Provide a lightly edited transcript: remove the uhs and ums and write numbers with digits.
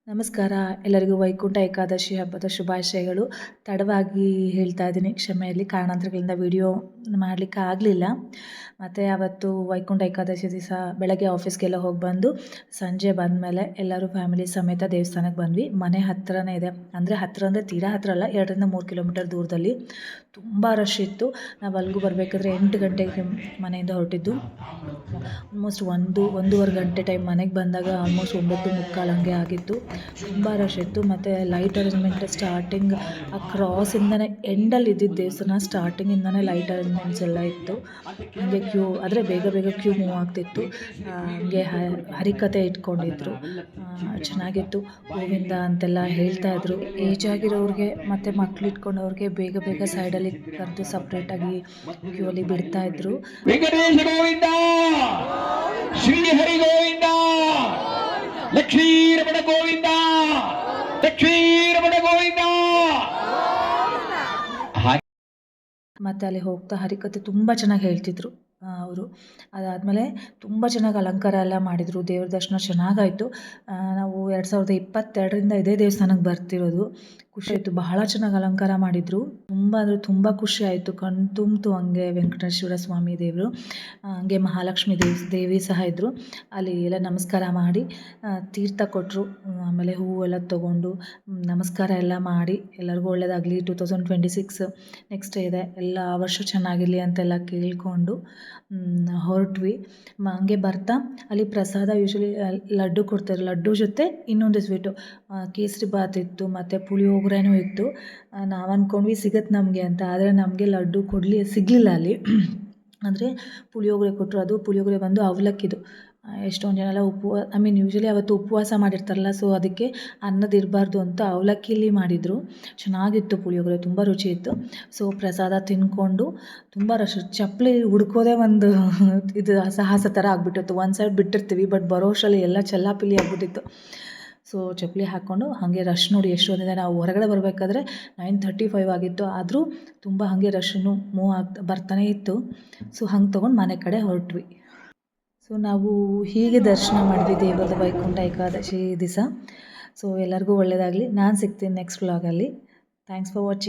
ನಮಸ್ಕಾರ. ಎಲ್ಲರಿಗೂ ವೈಕುಂಠ ಏಕಾದಶಿ ಹಬ್ಬದ ಶುಭಾಶಯಗಳು. ತಡವಾಗಿ ಹೇಳ್ತಾ ಇದ್ದೀನಿ, ಕ್ಷಮೆ ಇರಲಿ. ಕಾರಣಾಂತರಗಳಿಂದ ವಿಡಿಯೋ ಮಾಡಲಿಕ್ಕೆ ಆಗಲಿಲ್ಲ. ಮತ್ತು ಅವತ್ತು ವೈಕುಂಠ ಏಕಾದಶಿ ದಿವಸ ಬೆಳಗ್ಗೆ ಆಫೀಸ್ಗೆಲ್ಲ ಹೋಗಿ ಬಂದು ಸಂಜೆ ಬಂದಮೇಲೆ ಎಲ್ಲರೂ ಫ್ಯಾಮಿಲಿ ಸಮೇತ ದೇವಸ್ಥಾನಕ್ಕೆ ಬಂದ್ವಿ. ಮನೆ ಹತ್ತಿರನೇ ಇದೆ, ಅಂದರೆ ಹತ್ತಿರ ಅಂದರೆ ತೀರಾ ಹತ್ತಿರ ಅಲ್ಲ, 2-3 ಕಿಲೋಮೀಟರ್ ದೂರದಲ್ಲಿ. ತುಂಬ ರಶ್ ಇತ್ತು. ನಾವು ಅಲ್ಲಿಗೂ ಬರಬೇಕಾದ್ರೆ 8 ಗಂಟೆಗೆ ಮನೆಯಿಂದ ಹೊರಟಿದ್ದು. ಆಲ್ಮೋಸ್ಟ್ 1-1.5 ಗಂಟೆ ಟೈಮ್. ಮನೆಗೆ ಬಂದಾಗ ಆಲ್ಮೋಸ್ಟ್ 9:45 ಹಂಗೆ ಆಗಿತ್ತು. ತುಂಬ ರಶ್ ಇತ್ತು. ಮತ್ತು ಲೈಟ್ ಅರೇಂಜ್ಮೆಂಟ್ ಸ್ಟಾರ್ಟಿಂಗ್ ಆ ಕ್ರಾಸಿಂದನೇ ಎಂಡಲ್ಲಿ ಇದ್ದಿದ್ದು ದೇವಸ್ಥಾನ, ಸ್ಟಾರ್ಟಿಂಗಿಂದನೇ ಲೈಟ್ ಅರೇಂಜ್ಮೆಂಟ್ಸ್ ಎಲ್ಲ ಇತ್ತು. ಹಾಗೆ ಕ್ಯೂ ಆದರೆ ಬೇಗ ಕ್ಯೂ ಮೂವ್ ಆಗ್ತಿತ್ತು. ಹಾಗೆ ಹರಿಕತೆ ಇಟ್ಕೊಂಡಿದ್ರು, ಚೆನ್ನಾಗಿತ್ತು. ಗೋವಿಂದ ಅಂತೆಲ್ಲ ಹೇಳ್ತಾಯಿದ್ರು. ಏಜ್ ಆಗಿರೋರಿಗೆ ಮತ್ತು ಮಕ್ಳು ಇಟ್ಕೊಂಡವ್ರಿಗೆ ಬೇಗ ಸೈಡಲ್ಲಿ ಕರೆದು ಸಪ್ರೇಟಾಗಿ ಕ್ಯೂ ಅಲ್ಲಿ ಬಿಡ್ತಾಯಿದ್ರು. ವೆಂಕಟೇಶ ಗೋವಿಂದ, ಶ್ರೀಹರಿ ಗೋವಿಂದ, ಲಕ್ಷ್ಮೀರಮಣ ಗೋವಿಂದ, ಲಕ್ಷ್ಮೀರಮಣ ಗೋವಿಂದ. ಮತ್ತು ಅಲ್ಲಿ ಹೋಗ್ತಾ ಹರಿಕತೆ ತುಂಬ ಚೆನ್ನಾಗಿ ಹೇಳ್ತಿದ್ರು ಅವರು. ಅದಾದಮೇಲೆ ತುಂಬ ಚೆನ್ನಾಗಿ ಅಲಂಕಾರ ಎಲ್ಲ ಮಾಡಿದರು. ದೇವ್ರ ದರ್ಶನ ಚೆನ್ನಾಗಾಯಿತು. ನಾವು 2022ರಿಂದ ಇದೇ ದೇವಸ್ಥಾನಕ್ಕೆ ಬರ್ತಿರೋದು. ಖುಷಿ ಆಯಿತು. ಬಹಳ ಚೆನ್ನಾಗಿ ಅಲಂಕಾರ ಮಾಡಿದರು. ತುಂಬ ಅಂದರೆ ತುಂಬ ಖುಷಿ ಆಯಿತು. ಕಣ್ಣು ತುಂಬಿತು. ಹಂಗೆ ವೆಂಕಟೇಶ್ವರ ಸ್ವಾಮಿ ದೇವರು, ಹಂಗೆ ಮಹಾಲಕ್ಷ್ಮಿ ದೇವಿ ಸಹ ಇದ್ದರು. ಅಲ್ಲಿ ಎಲ್ಲ ನಮಸ್ಕಾರ ಮಾಡಿ ತೀರ್ಥ ಕೊಟ್ಟರು. ಆಮೇಲೆ ಹೂವೆಲ್ಲ ತೊಗೊಂಡು ನಮಸ್ಕಾರ ಎಲ್ಲ ಮಾಡಿ ಎಲ್ಲರಿಗೂ ಒಳ್ಳೆಯದಾಗಲಿ, 2026 ನೆಕ್ಸ್ಟ್ ಇದೆ, ಎಲ್ಲ ವರ್ಷ ಚೆನ್ನಾಗಿರಲಿ ಅಂತೆಲ್ಲ ಕೇಳಿಕೊಂಡು ಹೊರಟ್ವಿ. ಹಂಗೆ ಬರ್ತಾ ಅಲ್ಲಿ ಪ್ರಸಾದ ಯೂಶ್ವಲಿ ಲಡ್ಡು ಕೊಡ್ತಾರೆ. ಲಡ್ಡು ಜೊತೆ ಇನ್ನೊಂದು ಸ್ವೀಟು ಕೇಸರಿ ಬಾತ್ ಇತ್ತು ಮತ್ತು ಪುಳಿಯೋಗರೆನೂ ಇತ್ತು. ನಾವು ಅಂದ್ಕೊಂಡ್ವಿ ಸಿಗುತ್ತೆ ನಮಗೆ ಅಂತ, ಆದರೆ ನಮಗೆ ಲಡ್ಡು ಸಿಗಲಿಲ್ಲ ಅಲ್ಲಿ. ಅಂದರೆ ಪುಳಿಯೋಗರೆ ಕೊಟ್ಟರು. ಅದು ಪುಳಿಯೋಗರೆ ಬಂದು ಅವಲಕ್ಕಿದು. ಎಷ್ಟೊಂದು ಜನ ಎಲ್ಲ ಯೂಶ್ವಲಿ ಅವತ್ತು ಉಪವಾಸ ಮಾಡಿರ್ತಾರಲ್ಲ, ಸೊ ಅದಕ್ಕೆ ಅನ್ನದ ಇರಬಾರ್ದು ಅಂತ ಅವಲಕ್ಕಿಲಿ ಮಾಡಿದರು. ಚೆನ್ನಾಗಿತ್ತು ಪುಳಿಯೋಗರೆ, ತುಂಬ ರುಚಿ ಇತ್ತು. ಸೊ ಪ್ರಸಾದ ತಿಂದ್ಕೊಂಡು ತುಂಬ ರಶ್. ಚಪ್ಪಲಿ ಹುಡ್ಕೋದೇ ಒಂದು ಇದು ಸಾಹಸ ಥರ ಆಗಿಬಿಟ್ಟಿತ್ತು. ಒಂದು ಸೈಡ್ ಬಿಟ್ಟಿರ್ತೀವಿ, ಬಟ್ ಬರೋ ಅಷ್ಟರಲ್ಲಿ ಎಲ್ಲ ಚೆಲ್ಲಾಪಿಲ್ಲಿ ಆಗಿಬಿಟ್ಟಿತ್ತು. ಸೊ ಚಪ್ಪಲಿ ಹಾಕ್ಕೊಂಡು ಹಾಗೆ ರಶ್ ನೋಡಿ ಎಷ್ಟೊಂದಿದೆ. ನಾವು ಹೊರಗಡೆ ಬರಬೇಕಾದ್ರೆ 9:35 ಆಗಿತ್ತು. ಆದರೂ ತುಂಬ ಹಾಗೆ ರಶ್ನು ಬರ್ತಾನೆ ಇತ್ತು. ಸೊ ಹಂಗೆ ತೊಗೊಂಡು ಮನೆ ಕಡೆ ಹೊರಟ್ವಿ. ಸೊ ನಾವು ಹೀಗೆ ದರ್ಶನ ಮಾಡಿದ್ವಿ ದೇವರದ ವೈಕುಂಠ ಏಕಾದಶಿ ದಿವಸ. ಸೊ ಎಲ್ಲರಿಗೂ ಒಳ್ಳೆಯದಾಗಲಿ. ನಾನು ಸಿಗ್ತೀನಿ ನೆಕ್ಸ್ಟ್ ವ್ಲಾಗಲ್ಲಿ. Thanks for watching.